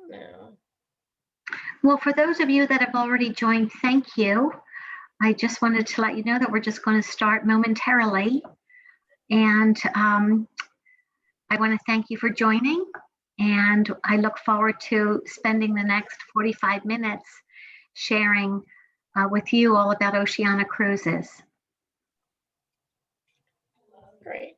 No. Well, for those of you that have already joined, thank you. I just wanted to let you know that we're just going to start momentarily. And I want to thank you for joining. And I look forward to spending the next 45 minutes sharing with you all about Oceania Cruises. Great.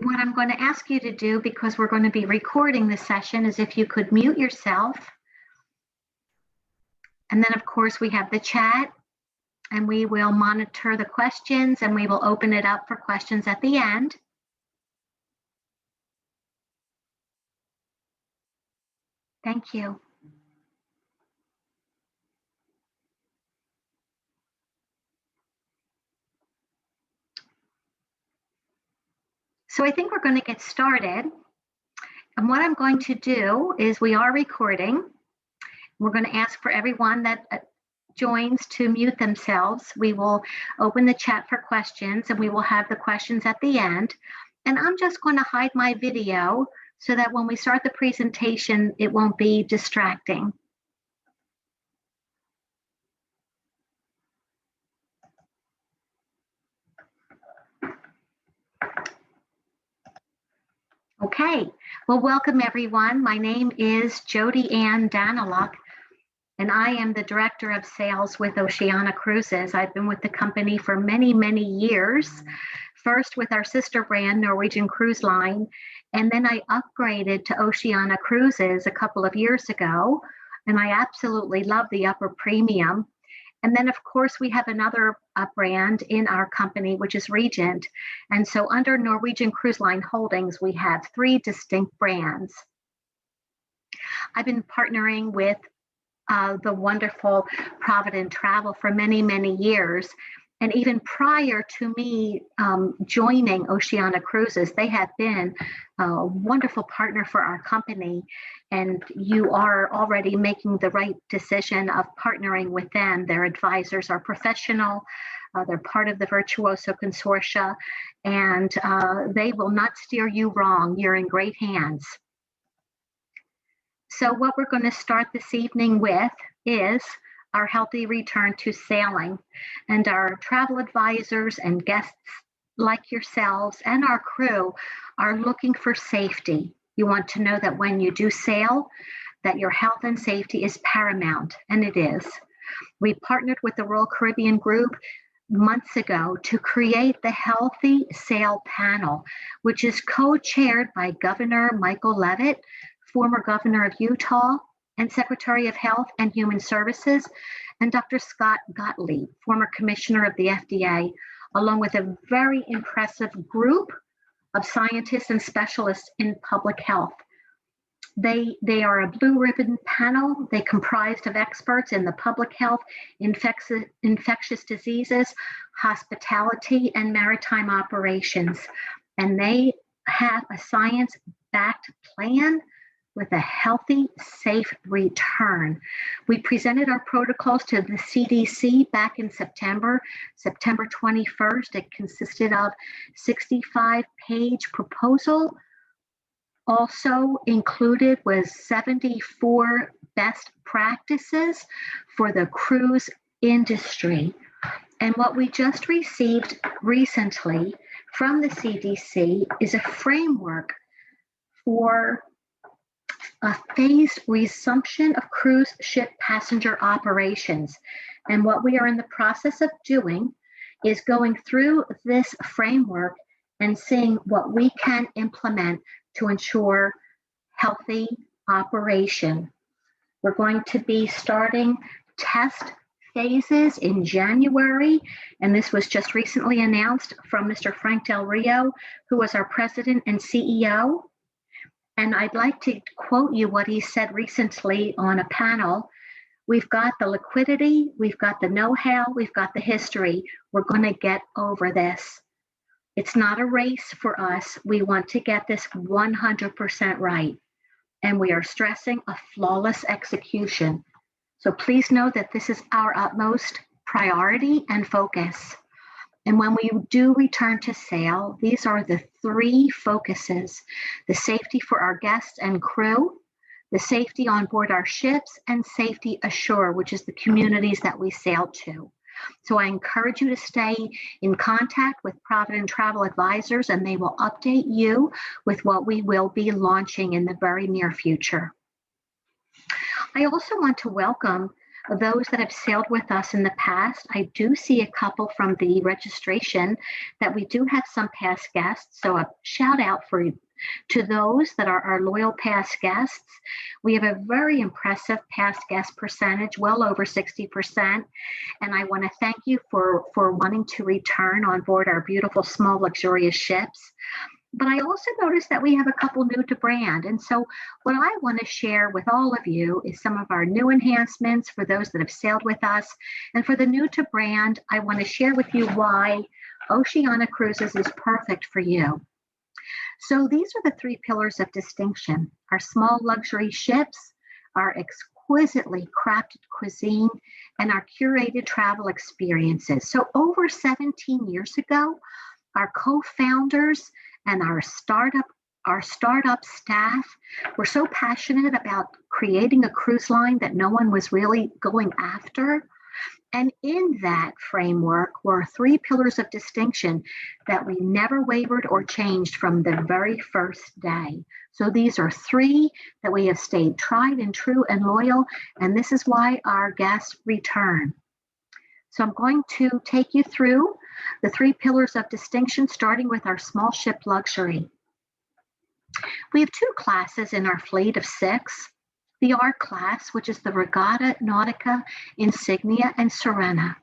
What I'm going to ask you to do, because we're going to be recording this session, is if you could mute yourself. And then, of course, we have the chat, and we will monitor the questions, and we will open it up for questions at the end. Thank you. So I think we're going to get started. And what I'm going to do is, we are recording. We're going to ask for everyone that joins to mute themselves. We will open the chat for questions, and we will have the questions at the end. And I'm just going to hide my video so that when we start the presentation, it won't be distracting. Okay, well, welcome everyone. My name is Jody Ann Danilock, and I am the Director of Sales with Oceania Cruises. I've been with the company for many, many years, first with our sister brand, Norwegian Cruise Line, and then I upgraded to Oceania Cruises a couple of years ago, and I absolutely love the upper premium. And then, of course, we have another brand in our company, which is Regent. And so under Norwegian Cruise Line Holdings, we have 3 distinct brands. I've been partnering with the wonderful Provident Travel for many, many years. And even prior to me joining Oceania Cruises, they have been a wonderful partner for our company. And you are already making the right decision of partnering with them. Their advisors are professional. They're part of the Virtuoso Consortia, and they will not steer you wrong. You're in great hands. So what we're going to start this evening with is our healthy return to sailing. And our travel advisors and guests like yourselves and our crew are looking for safety. You want to know that when you do sail, that your health and safety is paramount, and it is. We partnered with the Royal Caribbean Group months ago to create the Healthy Sail Panel, which is co-chaired by Governor Michael Leavitt, former governor of Utah, and Secretary of Health and Human Services, and Dr. Scott Gottlieb, former commissioner of the FDA, along with a very impressive group of scientists and specialists in public health. They are a blue ribbon panel. They comprised of experts in the public health, infectious diseases, hospitality, and maritime operations. And they have a science-backed plan with a healthy, safe return. We presented our protocols to the CDC back in September 21st. It consisted of 65-page proposal. Also included was 74 best practices for the cruise industry. And what we just received recently from the CDC is a framework for a phased resumption of cruise ship passenger operations. And what we are in the process of doing is going through this framework and seeing what we can implement to ensure healthy operation. We're going to be starting test phases in January, and this was just recently announced from Mr. Frank Del Rio, who was our president and CEO. And I'd like to quote you what he said recently on a panel. We've got the liquidity, we've got the know-how, we've got the history. We're going to get over this. It's not a race for us. We want to get this 100% right. and we are stressing a flawless execution. So please know that this is our utmost priority and focus. And when we do return to sail, these are the three focuses: the safety for our guests and crew, the safety on board our ships, and safety ashore, which is the communities that we sail to. So I encourage you to stay in contact with Provident Travel Advisors, and they will update you with what we will be launching in the very near future. I also want to welcome those that have sailed with us in the past. I do see a couple from the registration that we do have some past guests. So a shout out to those that are our loyal past guests. We have a very impressive past guest percentage, well over 60%. And I want to thank you for wanting to return on board our beautiful, small, luxurious ships. But I also noticed that we have a couple new to brand. And so what I want to share with all of you is some of our new enhancements for those that have sailed with us. And for the new to brand, I want to share with you why Oceania Cruises is perfect for you. So these are the three pillars of distinction: our small luxury ships, our exquisitely crafted cuisine, and our curated travel experiences. So over 17 years ago, our co-founders and our startup staff were so passionate about creating a cruise line that no one was really going after. And in that framework were three pillars of distinction that we never wavered or changed from the very first day. So these are three that we have stayed tried and true and loyal, and this is why our guests return. So I'm going to take you through the three pillars of distinction, starting with our small ship luxury. We have two classes in our fleet of 6. The R class, which is the Regatta, Nautica, Insignia, and Serena.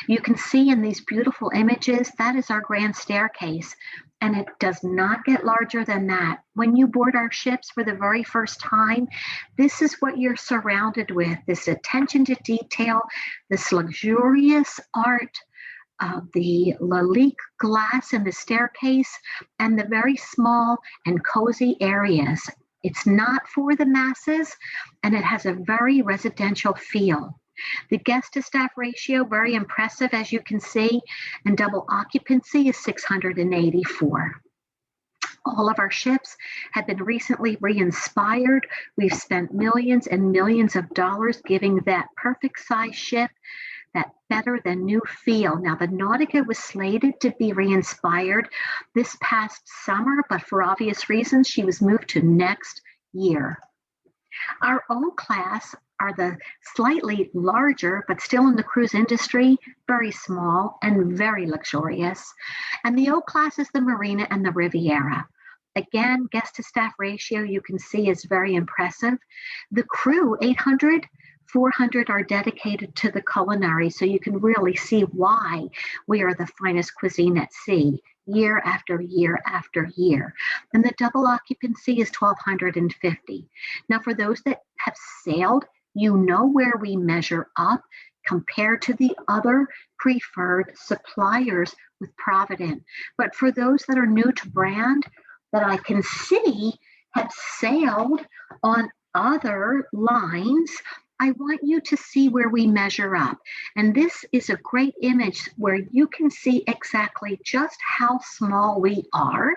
You can see in these beautiful images, that is our grand staircase, and it does not get larger than that. When you board our ships for the very first time, this is what you're surrounded with: this attention to detail, this luxurious art, the Lalique glass in the staircase, and the very small and cozy areas. It's not for the masses, and it has a very residential feel. The guest to staff ratio, very impressive, as you can see, and double occupancy is 684. All of our ships have been recently re-inspired. We've spent millions and millions of dollars giving that perfect size ship that better than new feel. Now, the Nautica was slated to be re-inspired this past summer, but for obvious reasons, she was moved to next year. Our O class are the slightly larger, but still in the cruise industry, very small and very luxurious. And the O class is the Marina and the Riviera. Again, guest to staff ratio you can see is very impressive. The crew, 800, 400 are dedicated to the culinary, so you can really see why we are the finest cuisine at sea, year after year after year. And the double occupancy is 1,250. Now, for those that have sailed, you know where we measure up compared to the other preferred suppliers with Provident. But for those that are new to brand, that I can see have sailed on other lines, I want you to see where we measure up. And this is a great image where you can see exactly just how small we are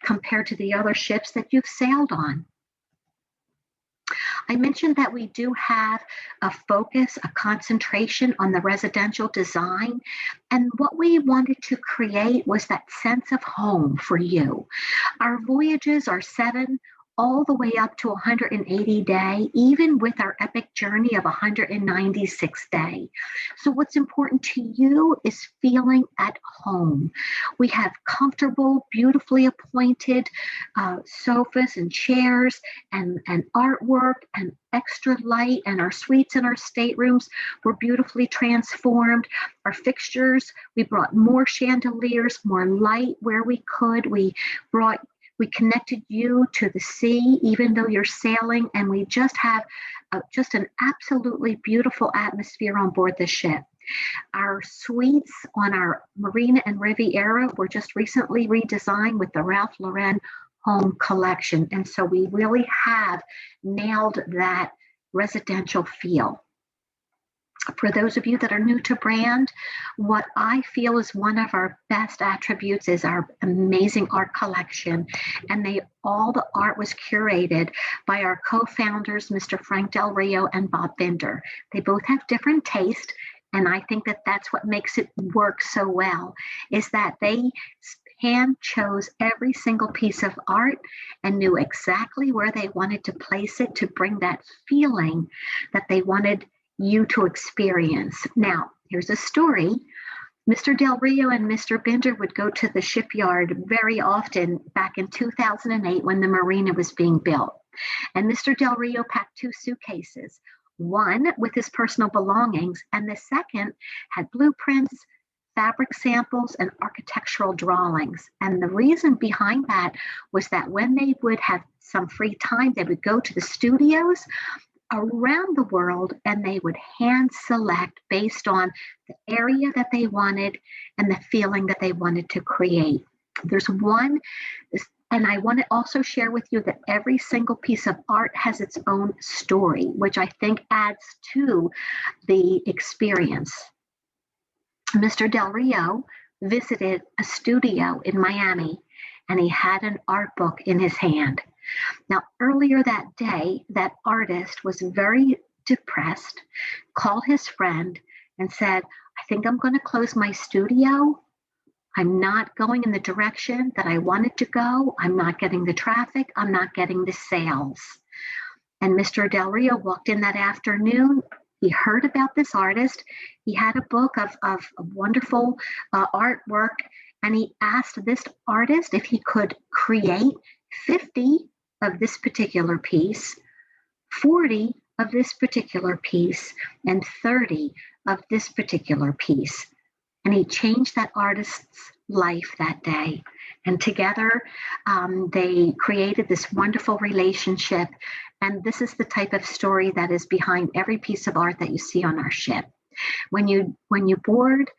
compared to the other ships that you've sailed on. I mentioned that we do have a focus, a concentration on the residential design. And what we wanted to create was that sense of home for you. Our voyages are 7 all the way up to 180 day, even with our epic journey of 196 day. So what's important to you is feeling at home. We have comfortable, beautifully appointed sofas and chairs and artwork and extra light, and our suites and our staterooms were beautifully transformed. Our fixtures, we brought more chandeliers, more light where we could. We connected you to the sea, even though you're sailing, and we just have just an absolutely beautiful atmosphere on board the ship. Our suites on our Marina and Riviera were just recently redesigned with the Ralph Lauren home collection. And so we really have nailed that residential feel. For those of you that are new to brand, what I feel is one of our best attributes is our amazing art collection. And all the art was curated by our co-founders, Mr. Frank Del Rio and Bob Binder. They both have different taste. And I think that that's what makes it work so well, is that they hand chose every single piece of art and knew exactly where they wanted to place it to bring that feeling that they wanted you to experience. Now, here's a story. Mr. Del Rio and Mr. Binder would go to the shipyard very often back in 2008 when the marina was being built. And Mr. Del Rio packed 2 suitcases, one with his personal belongings, and the second had blueprints, fabric samples, and architectural drawings. And the reason behind that was that when they would have some free time, they would go to the studios around the world and they would hand select based on the area that they wanted and the feeling that they wanted to create. There's one, and I want to also share with you that every single piece of art has its own story, which I think adds to the experience. Mr. Del Rio visited a studio in Miami and he had an art book in his hand. Now, earlier that day, that artist was very depressed, called his friend and said, I think I'm going to close my studio. I'm not going in the direction that I wanted to go. I'm not getting the traffic. I'm not getting the sales. And Mr. Del Rio walked in that afternoon. He heard about this artist. He had a book of wonderful artwork. And he asked this artist if he could create 50 of this particular piece, 40 of this particular piece, and 30 of this particular piece. And he changed that artist's life that day. And together, they created this wonderful relationship. And this is the type of story that is behind every piece of art that you see on our ship. When you board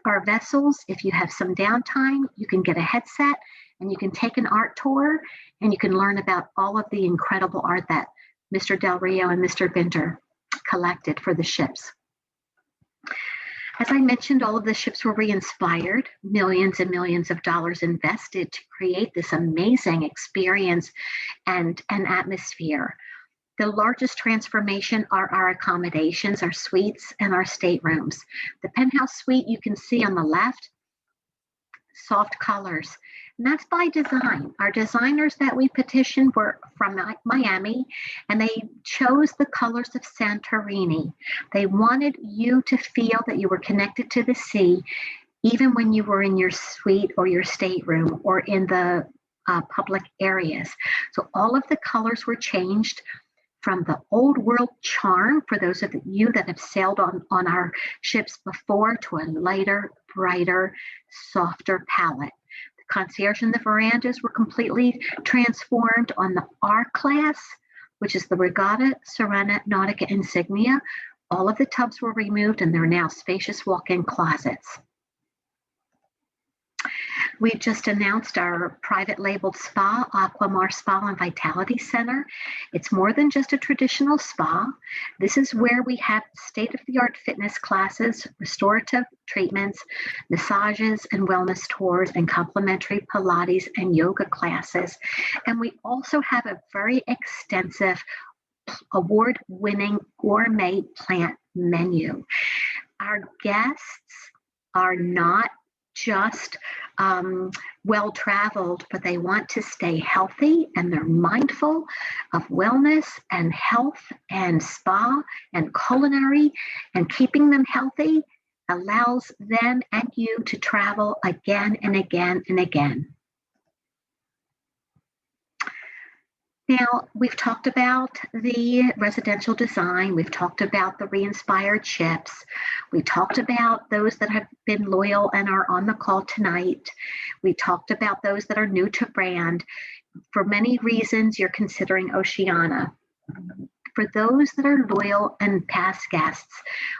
our vessels, if you have some downtime, you can get a headset and you can take an art tour and you can learn about all of the incredible art that Mr. Del Rio and Mr. Binder collected for the ships. As I mentioned, all of the ships were re-inspired, millions and millions of dollars invested to create this amazing experience and an atmosphere. The largest transformation are our accommodations, our suites, and our staterooms. The Penthouse Suite you can see on the left, soft colors. And that's by design. Our designers that we petitioned were from Miami, and they chose the colors of Santorini. They wanted you to feel that you were connected to the sea, even when you were in your suite or your stateroom or in the public areas. So all of the colors were changed from the old world charm for those of you that have sailed on our ships before to a lighter, brighter, softer palette. The concierge and the verandas were completely transformed on the R class, which is the Regatta, Serena, Nautica Insignia. All of the tubs were removed and they're now spacious walk-in closets. We've just announced our private labeled spa, Aqua Spa and Vitality Center. It's more than just a traditional spa. This is where we have state-of-the-art fitness classes, restorative treatments, massages and wellness tours, and complimentary Pilates and yoga classes. And we also have a very extensive award-winning gourmet plant menu. Our guests are not just well-traveled, but they want to stay healthy and they're mindful of wellness and health and spa and culinary, and keeping them healthy allows them and you to travel again and again and again. Now, we've talked about the residential design. We've talked about the re-inspired ships. We talked about those that have been loyal and are on the call tonight. We talked about those that are new to brand. For many reasons, you're considering Oceania. For those that are loyal and past guests,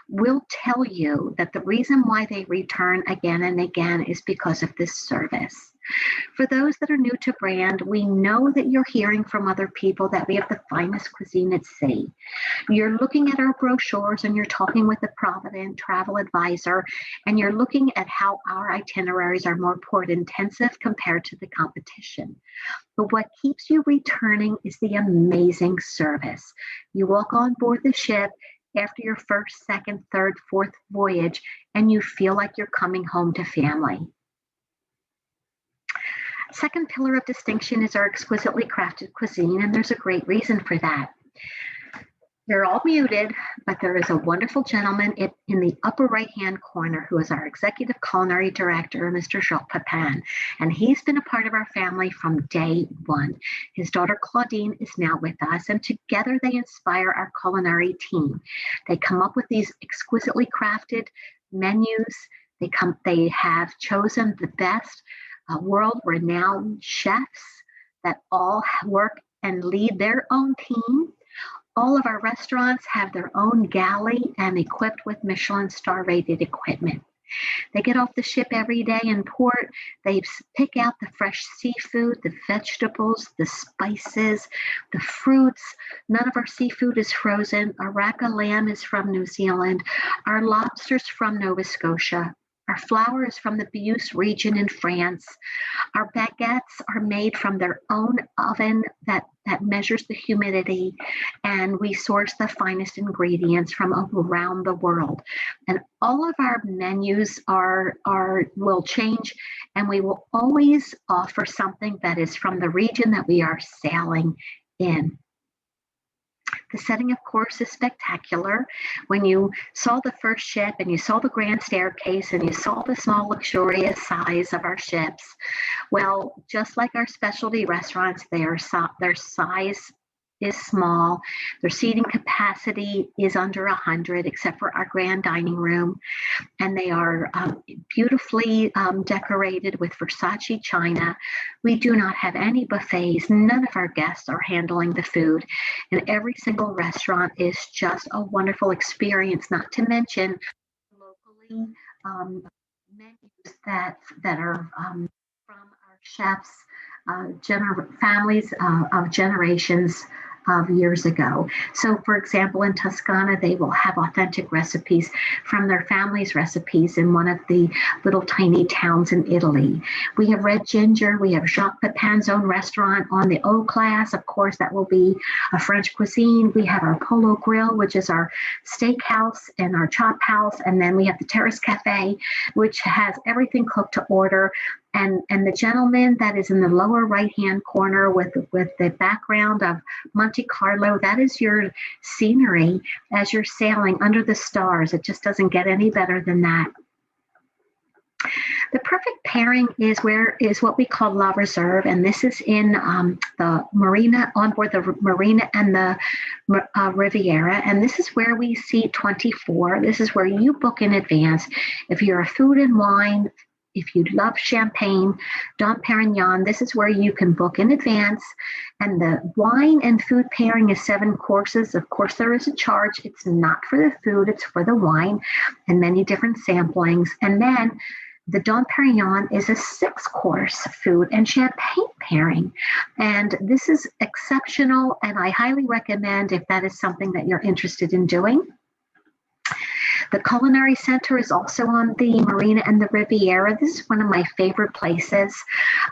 we'll tell you that the reason why they return again and again is because of this service. For those that are new to brand, we know that you're hearing from other people that we have the finest cuisine at sea. You're looking at our brochures and you're talking with a provident travel advisor, and you're looking at how our itineraries are more port intensive compared to the competition. But what keeps you returning is the amazing service. You walk on board the ship after your first, second, third, fourth voyage, and you feel like you're coming home to family. Second pillar of distinction is our exquisitely crafted cuisine, and there's a great reason for that. You're all muted, but there is a wonderful gentleman in the upper right-hand corner who is our executive culinary director, Mr. Jacques Pepin, and he's been a part of our family from day one. His daughter Claudine is now with us, and together they inspire our culinary team. They come up with these exquisitely crafted menus. They have chosen the best world-renowned chefs that all work and lead their own team. All of our restaurants have their own galley and equipped with Michelin star rated equipment. They get off the ship every day in port. They pick out the fresh seafood, the vegetables, the spices, the fruits. None of our seafood is frozen. Our rack of lamb is from New Zealand. Our lobster's from Nova Scotia. Our flour is from the Beauce region in France. Our baguettes are made from their own oven that measures the humidity, and we source the finest ingredients from around the world. And all of our menus will change, and we will always offer something that is from the region that we are sailing in. The setting, of course, is spectacular. When you saw the first ship and you saw the grand staircase and you saw the small, luxurious size of our ships, well, just like our specialty restaurants, their size is small. Their seating capacity is under 100, except for our grand dining room. And they are beautifully decorated with Versace china. We do not have any buffets. None of our guests are handling the food. And every single restaurant is just a wonderful experience, not to mention locally menus that are from our chefs, families of generations of years ago. So, for example, in Toscana, they will have authentic recipes from their family's recipes in one of the little tiny towns in Italy. We have Red Ginger. We have Jacques Pepin's own restaurant on the O class. Of course, that will be a French cuisine. We have our Polo Grill, which is our steakhouse and our chop house. And then we have the Terrace Cafe, which has everything cooked to order. And the gentleman that is in the lower right-hand corner with the background of Monte Carlo, that is your scenery as you're sailing under the stars. It just doesn't get any better than that. The perfect pairing is what we call La Reserve, and this is in the marina, on board the marina and the Riviera, and this is where we seat 24. This is where you book in advance. If you're a food and wine, if you love champagne, Dom Perignon, this is where you can book in advance. And the wine and food pairing is 7 courses. Of course, there is a charge. It's not for the food, it's for the wine and many different samplings. And then the Dom Perignon is a 6-course food and champagne pairing. And this is exceptional, and I highly recommend if that is something that you're interested in doing. The Culinary Center is also on the Marina and the Riviera. This is one of my favorite places.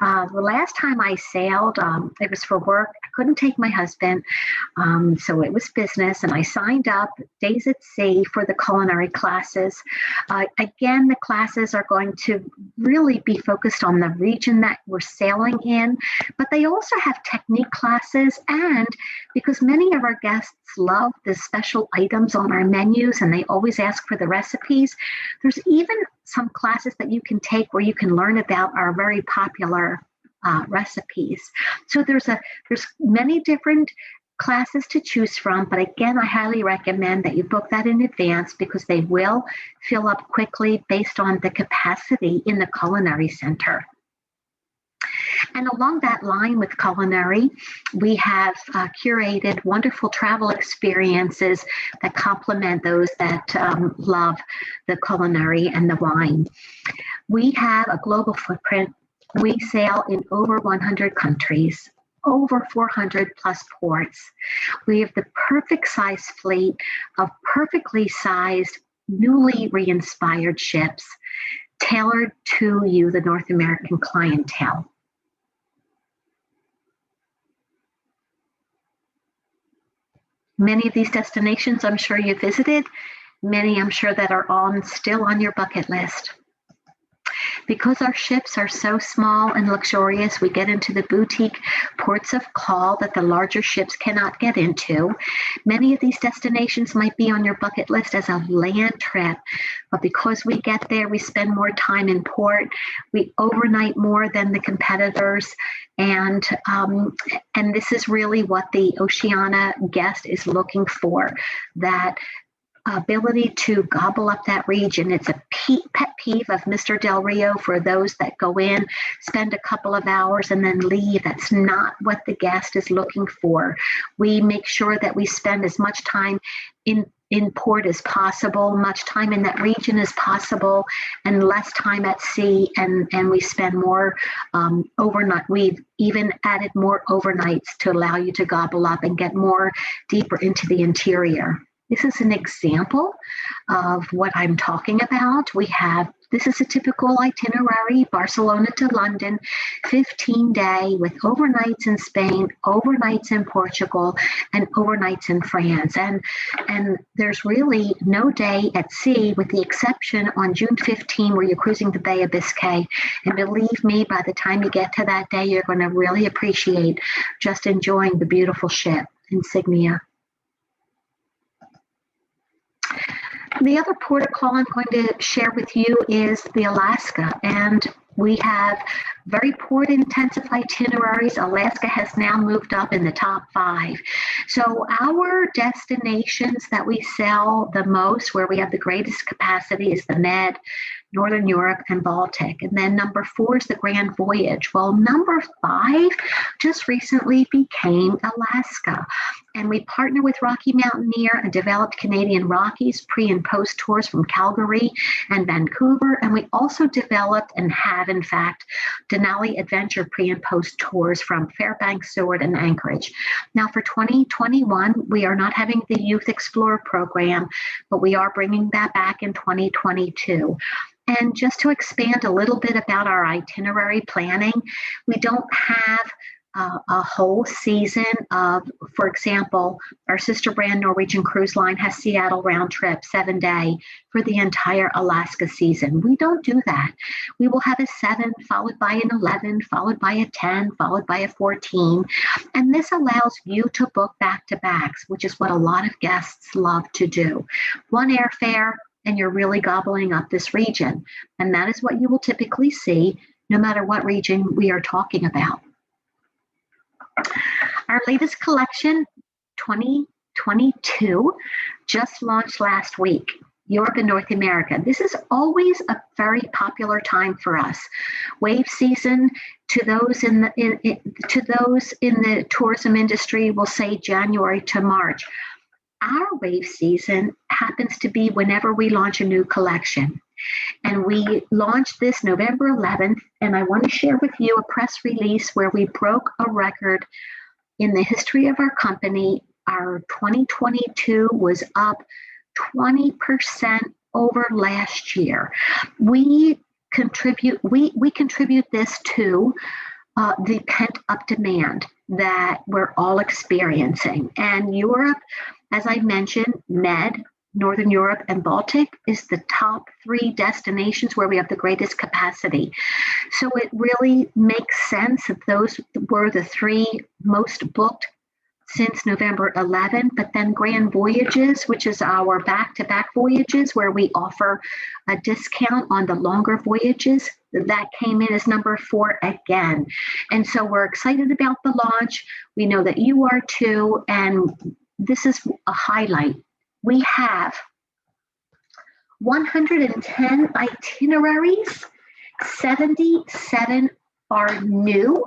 The last time I sailed, it was for work. I couldn't take my husband, so it was business, and I signed up Days at Sea for the culinary classes. Again, the classes are going to really be focused on the region that we're sailing in, but they also have technique classes, and because many of our guests love the special items on our menus and they always ask for the recipes, there's even some classes that you can take where you can learn about our very popular recipes. So there's many different classes to choose from, but again, I highly recommend that you book that in advance because they will fill up quickly based on the capacity in the Culinary Center. And along that line with Culinary, we have curated wonderful travel experiences that complement those that love the culinary and the wine. We have a global footprint We sail in over 100 countries, over 400 plus ports. We have the perfect size fleet of perfectly sized, newly re-inspired ships tailored to you, the North American clientele. Many of these destinations I'm sure you visited, many I'm sure that are still on your bucket list. Because our ships are so small and luxurious, we get into the boutique ports of call that the larger ships cannot get into. Many of these destinations might be on your bucket list as a land trip, but because we get there, we spend more time in port, we overnight more than the competitors, and this is really what the Oceania guest is looking for, that ability to gobble up that region. It's a pet peeve of Mr. Del Rio for those that go in, spend a couple of hours, and then leave. That's not what the guest is looking for. We make sure that we spend as much time in port as possible, much time in that region as possible, and less time at sea, and we spend more overnight. We've even added more overnights to allow you to gobble up and get more deeper into the interior. This is an example of what I'm talking about. This is a typical itinerary, Barcelona to London, 15-day with overnights in Spain, overnights in Portugal, and overnights in France. And there's really no day at sea, with the exception on June 15, where you're cruising the Bay of Biscay. And believe me, by the time you get to that day, you're going to really appreciate just enjoying the beautiful ship, Insignia. The other port of call I'm going to share with you is the Alaska, and we have very port-intensive itineraries. Alaska has now moved up in the top 5. So our destinations that we sell the most, where we have the greatest capacity, is the Med, Northern Europe, and Baltic. And then number 4 is the Grand Voyage. Well, number 5 just recently became Alaska. And we partner with Rocky Mountaineer and developed Canadian Rockies pre and post tours from Calgary and Vancouver. And we also developed and have, in fact, Denali Adventure pre and post tours from Fairbanks, Seward, and Anchorage. Now for 2021, we are not having the Youth Explorer program, but we are bringing that back in 2022. And just to expand a little bit about our itinerary planning, we don't have a whole season of, for example, our sister brand Norwegian Cruise Line has Seattle round trip 7-day for the entire Alaska season. We don't do that. We will have a 7 followed by an 11, followed by a 10, followed by a 14. And this allows you to book back-to-backs, which is what a lot of guests love to do. One airfare, and you're really gobbling up this region. And that is what you will typically see no matter what region we are talking about. Our latest collection, 2022, just launched last week, Europe and North America. This is always a very popular time for us. Wave season, to those in the tourism industry, will say January to March. Our wave season happens to be whenever we launch a new collection. And we launched this November 11th, and I want to share with you a press release where we broke a record in the history of our company. Our 2022 was up 20% over last year. We contribute this to the pent-up demand that we're all experiencing. And Europe, as I mentioned, Med, Northern Europe, and Baltic is the top 3 destinations where we have the greatest capacity. So it really makes sense that those were the 3 most booked since November 11. But then Grand Voyages, which is our back-to-back voyages where we offer a discount on the longer voyages, that came in as number 4 again. And so we're excited about the launch. We know that you are too, and this is a highlight. We have 110 itineraries, 77 are new,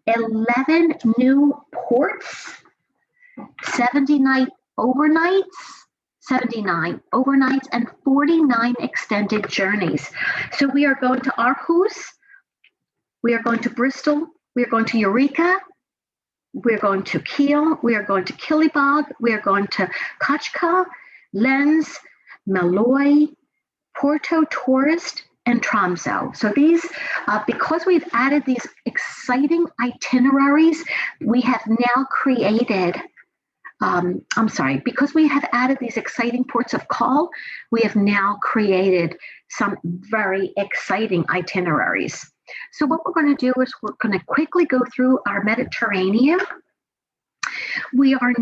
11 new ports, 79 overnights, and 49 extended journeys. So we are going to Aarhus, We are going to Bristol. We are going to Eureka. We're going to Kiel. We are going to Killibog. We are going to Kachka, Lens, Malloy, Porto Tourist, and Tromsø. So these, because we've added these exciting itineraries, we have now created, because we have added these exciting ports of call, we have now created some very exciting itineraries. So what we're going to do is we're going to quickly go through our Mediterranean. We are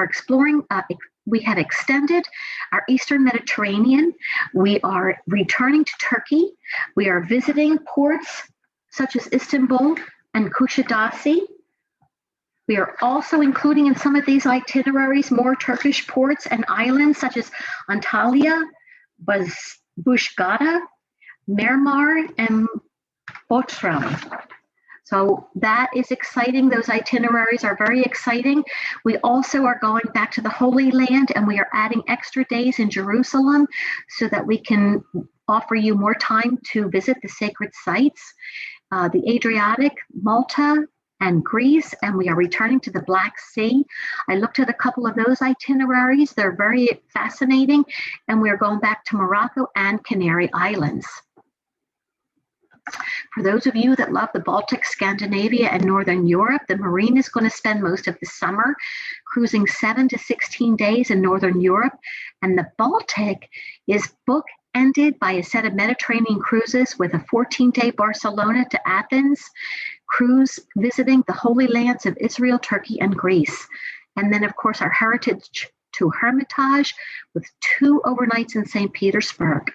exploring, we have extended our Eastern Mediterranean. We are returning to Turkey. We are visiting ports such as Istanbul and Kuşadası. We are also including in some of these itineraries more Turkish ports and islands such as Antalya, Buzgada, Marmar, and Bodrum. So that is exciting. Those itineraries are very exciting. We also are going back to the Holy Land, and we are adding extra days in Jerusalem so that we can offer you more time to visit the sacred sites, the Adriatic, Malta, and Greece, and we are returning to the Black Sea. I looked at a couple of those itineraries. They're very fascinating, and we are going back to Morocco and Canary Islands. For those of you that love the Baltic, Scandinavia, and Northern Europe, the Marine is going to spend most of the summer cruising 7 to 16 days in Northern Europe, and the Baltic is bookended by a set of Mediterranean cruises with a 14-day Barcelona to Athens cruise visiting the Holy Lands of Israel, Turkey, and Greece. And then, of course, our Heritage to Hermitage with 2 overnights in St. Petersburg.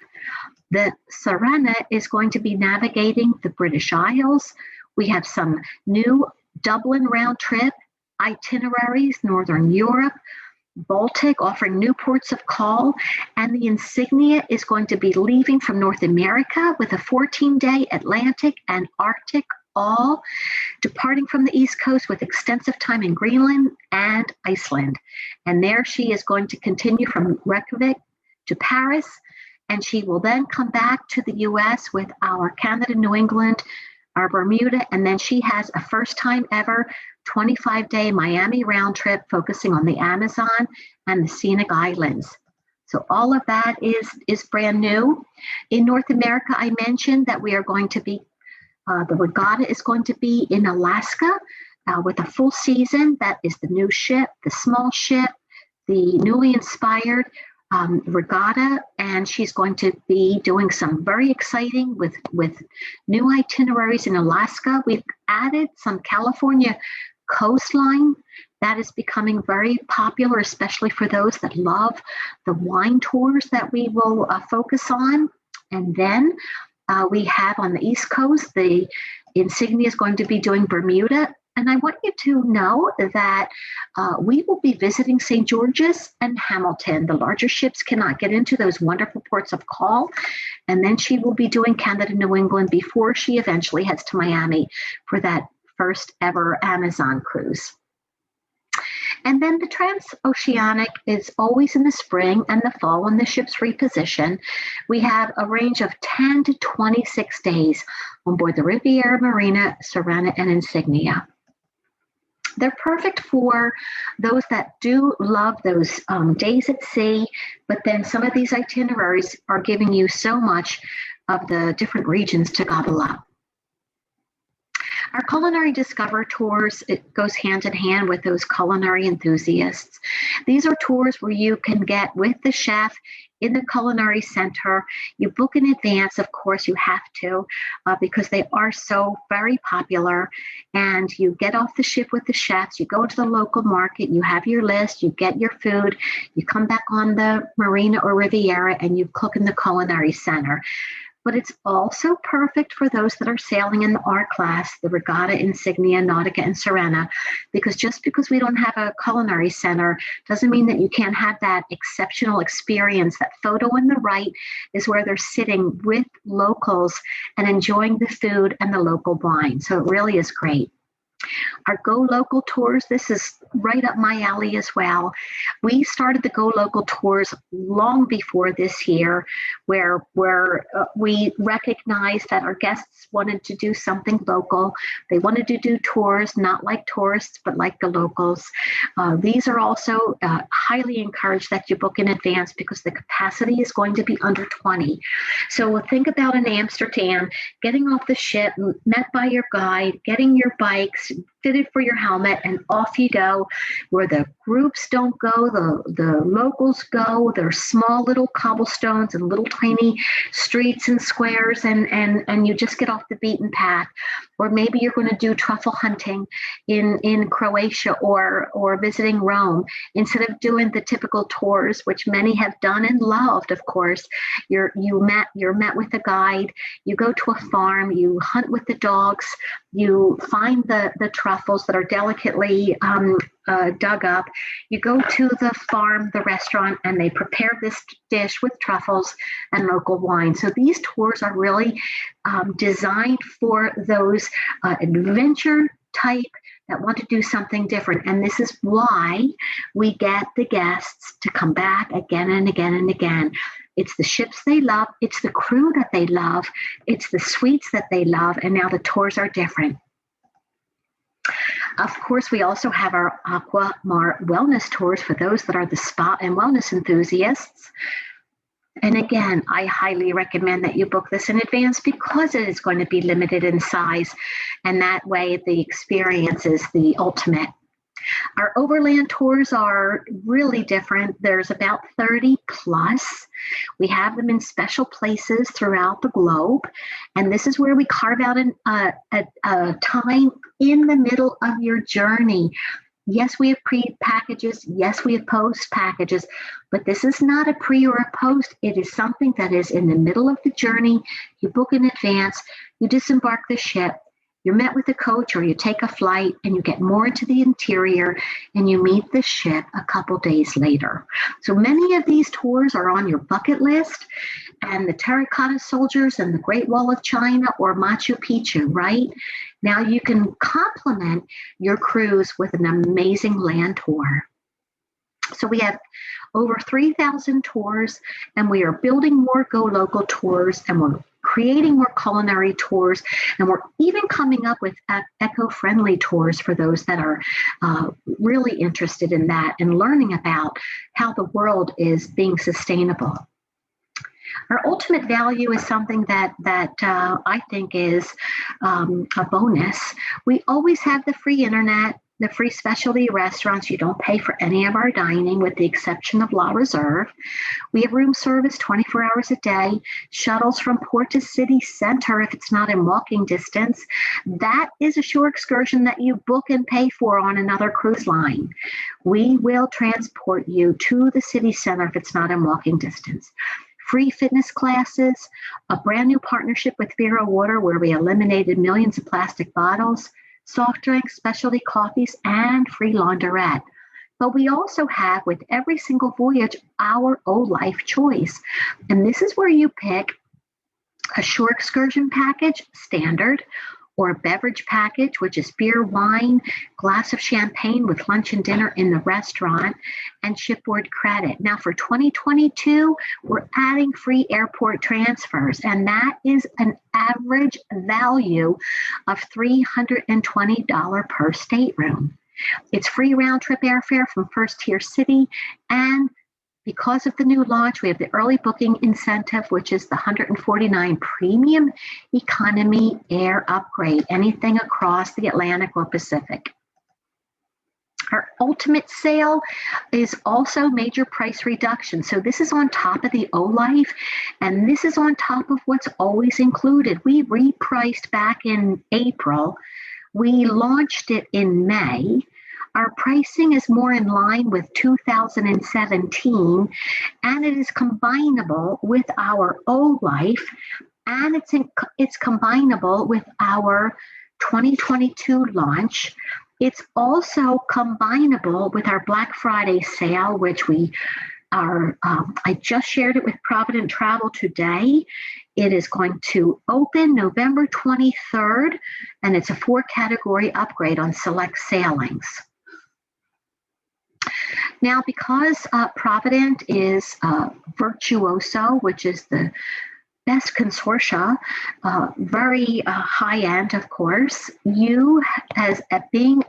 The Serena is going to be navigating the British Isles. We have some new Dublin round trip itineraries, Northern Europe, Baltic, offering new ports of call, and the Insignia is going to be leaving from North America with a 14-day Atlantic and Arctic, all departing from the East Coast with extensive time in Greenland and Iceland. And there she is going to continue from Reykjavik to Paris, and she will then come back to the U.S. with our Canada, New England, our Bermuda, and then she has a first time ever 25-day Miami round trip focusing on the Amazon and the scenic islands. So all of that is brand new. In North America, I mentioned that we are going to be, the regatta is going to be in Alaska with a full season. That is the new ship, the small ship, the newly inspired regatta, and she's going to be doing some very exciting with new itineraries in Alaska. We've added some California coastline that is becoming very popular, especially for those that love the wine tours that we will focus on. And then we have on the East Coast, the Insignia is going to be doing Bermuda. And I want you to know that we will be visiting St. George's and Hamilton. The larger ships cannot get into those wonderful ports of call. And then she will be doing Canada, New England before she eventually heads to Miami for that first ever Amazon cruise. And then the transoceanic is always in the spring and the fall when the ships reposition. We have a range of 10 to 26 days on board the Riviera, Marina, Serena, and Insignia. They're perfect for those that do love those days at sea, but then some of these itineraries are giving you so much of the different regions to gobble up. Our Culinary Discover tours, it goes hand in hand with those culinary enthusiasts. These are tours where you can get with the chef in the culinary center. You book in advance, of course, you have to, because they are so very popular. And you get off the ship with the chefs, you go to the local market, you have your list, you get your food, you come back on the Marina or Riviera, and you cook in the culinary center. But it's also perfect for those that are sailing in the R class, the Regatta, Insignia, Nautica, and Serena, because just because we don't have a culinary center doesn't mean that you can't have that exceptional experience. That photo on the right is where they're sitting with locals and enjoying the food and the local wine. So it really is great. Our Go Local tours, this is right up my alley as well. We started the Go Local tours long before this year, where we recognized that our guests wanted to do something local. They wanted to do tours, not like tourists, but like the locals. These are also highly encouraged that you book in advance because the capacity is going to be under 20. So think about in Amsterdam, getting off the ship, met by your guide, getting your bikes, fitted for your helmet, and off you go. Where the groups don't go, the locals go. There's small little cobblestones and little tiny streets and squares, and you just get off the beaten path. Or maybe you're going to do truffle hunting in Croatia or visiting Rome. Instead of doing the typical tours, which many have done and loved, of course, you're met with a guide. You go to a farm. You hunt with the dogs. You find the truffles that are delicately dug up. You go to the farm, the restaurant, and they prepare this dish with truffles and local wine. So these tours are really designed for those adventure type that want to do something different. And this is why we get the guests to come back again and again and again. It's the ships they love. It's the crew that they love. It's the suites that they love. And now the tours are different. Of course, we also have our Aqua wellness tours for those that are the spa and wellness enthusiasts. And again, I highly recommend that you book this in advance because it is going to be limited in size. And that way the experience is the ultimate. Our overland tours are really different. There's about 30 plus. We have them in special places throughout the globe. And this is where we carve out a time in the middle of your journey. Yes, we have pre-packages. Yes, we have post-packages. But this is not a pre or a post. It is something that is in the middle of the journey. You book in advance. You disembark the ship. You're met with a coach or you take a flight and you get more into the interior and you meet the ship a couple days later. So many of these tours are on your bucket list, and the Terracotta Soldiers and the Great Wall of China or Machu Picchu, right? Now you can complement your cruise with an amazing land tour. So we have over 3,000 tours, and we are building more Go Local tours, and we're creating more culinary tours, and we're even coming up with eco-friendly tours for those that are really interested in that and learning about how the world is being sustainable. Our ultimate value is something that I think is a bonus. We always have the free internet, the free specialty restaurants. You don't pay for any of our dining with the exception of La Reserve. We have room service 24 hours a day, shuttles from port to city center if it's not in walking distance. That is a shore excursion that you book and pay for on another cruise line. We will transport you to the city center if it's not in walking distance. Free fitness classes, a brand new partnership with Vera Water where we eliminated millions of plastic bottles, soft drinks, specialty coffees, and free launderette. But we also have, with every single voyage, our O-Life choice. And this is where you pick a shore excursion package, standard, or a beverage package, which is beer, wine, glass of champagne with lunch and dinner in the restaurant, and shipboard credit. Now for 2022, we're adding free airport transfers, and that is an average value of $320 per stateroom. It's free round trip airfare from first tier city, and because of the new launch, we have the early booking incentive, which is the $149 premium economy air upgrade, anything across the Atlantic or Pacific. Our ultimate sale is also major price reduction. So this is on top of the O-Life, and this is on top of what's always included. We repriced back in April. We launched it in May. Our pricing is more in line with 2017, and it is combinable with our O-Life, and it's combinable with our 2022 launch. It's also combinable with our Black Friday sale, which we are, I just shared it with Provident Travel today. It is going to open November 23rd, and it's a 4-category upgrade on select sailings. Now, because Provident is Virtuoso, which is the best consortia, very high end, of course, you, as being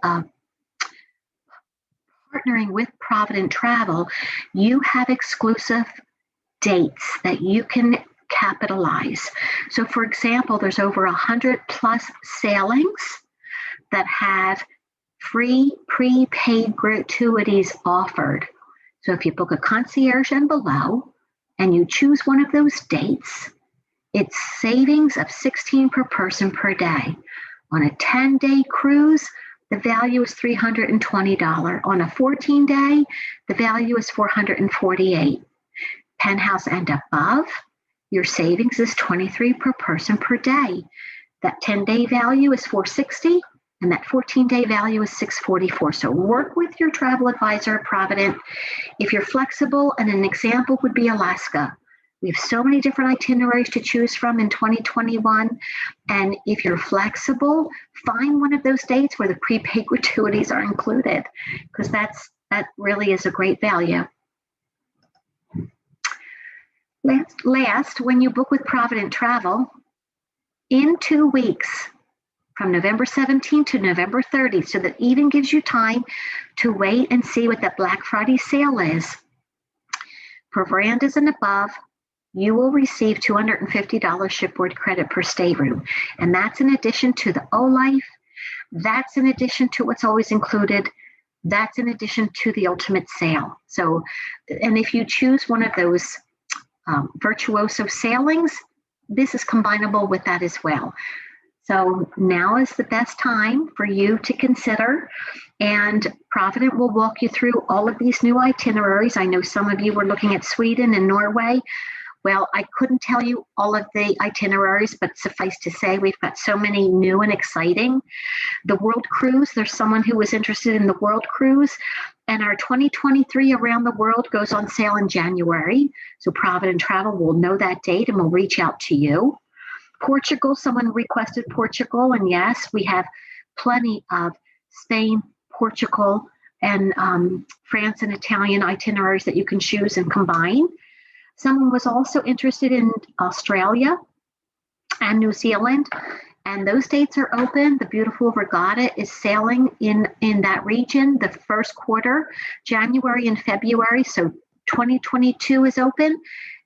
partnering with Provident Travel, you have exclusive dates that you can capitalize. So, for example, there's over 100 plus sailings that have free prepaid gratuities offered. So if you book a concierge and below and you choose one of those dates, it's savings of $16 per person per day. On a 10-day cruise, the value is $320. On a 14-day, the value is $448. Penthouse and above, your savings is $23 per person per day. That 10-day value is $460, and that 14-day value is $644. So work with your travel advisor at Provident. If you're flexible, and an example would be Alaska. We have so many different itineraries to choose from in 2021. And if you're flexible, find one of those dates where the prepaid gratuities are included, because that really is a great value. Last, when you book with Provident Travel, in 2 weeks, from November 17th to November 30th, so that even gives you time to wait and see what that Black Friday sale is. For verandas and above, you will receive $250 shipboard credit per stateroom. And that's in addition to the O-Life. That's in addition to what's always included. That's in addition to the ultimate sale. So, and if you choose one of those Virtuoso sailings, this is combinable with that as well. So now is the best time for you to consider, and Provident will walk you through all of these new itineraries. I know some of you were looking at Sweden and Norway. Well, I couldn't tell you all of the itineraries, but suffice to say, we've got so many new and exciting. The World Cruise, there's someone who was interested in the World Cruise, and our 2023 Around the World goes on sale in January. So Provident Travel will know that date and will reach out to you. Portugal, someone requested Portugal, and yes, we have plenty of Spain, Portugal, and France and Italian itineraries that you can choose and combine. Someone was also interested in Australia and New Zealand, and those dates are open. The beautiful Regatta is sailing in that region the first quarter, January and February. So 2022 is open,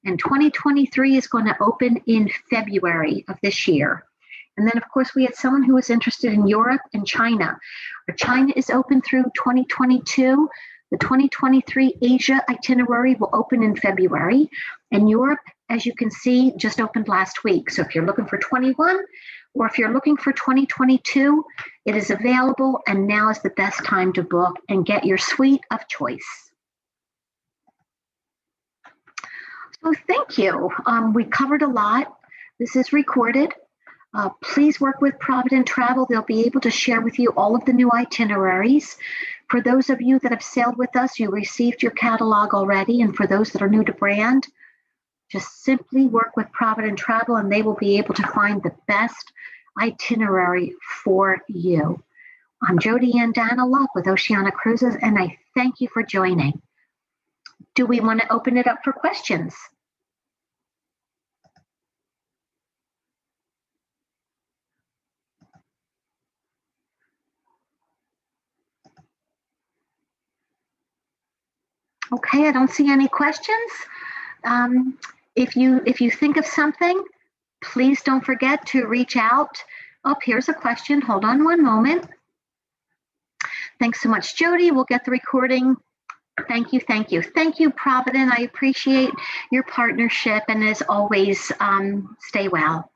and 2023 is going to open in February of this year. And then, of course, we had someone who was interested in Europe and China. China is open through 2022. The 2023 Asia itinerary will open in February, and Europe, as you can see, just opened last week. So if you're looking for 21 or if you're looking for 2022, it is available, and now is the best time to book and get your suite of choice. So thank you. We covered a lot. This is recorded. Please work with Provident Travel. They'll be able to share with you all of the new itineraries. For those of you that have sailed with us, you received your catalog already. And for those that are new to brand, just simply work with Provident Travel and they will be able to find the best itinerary for you. I'm Jody Ann Danilock with Oceania Cruises, and I thank you for joining. Do we want to open it up for questions? Okay, I don't see any questions. If you think of something, please don't forget to reach out. Oh, here's a question. Hold on one moment. Thanks so much, Jody. We'll get the recording. Thank you, thank you. Thank you, Provident. I appreciate your partnership, and as always, stay well.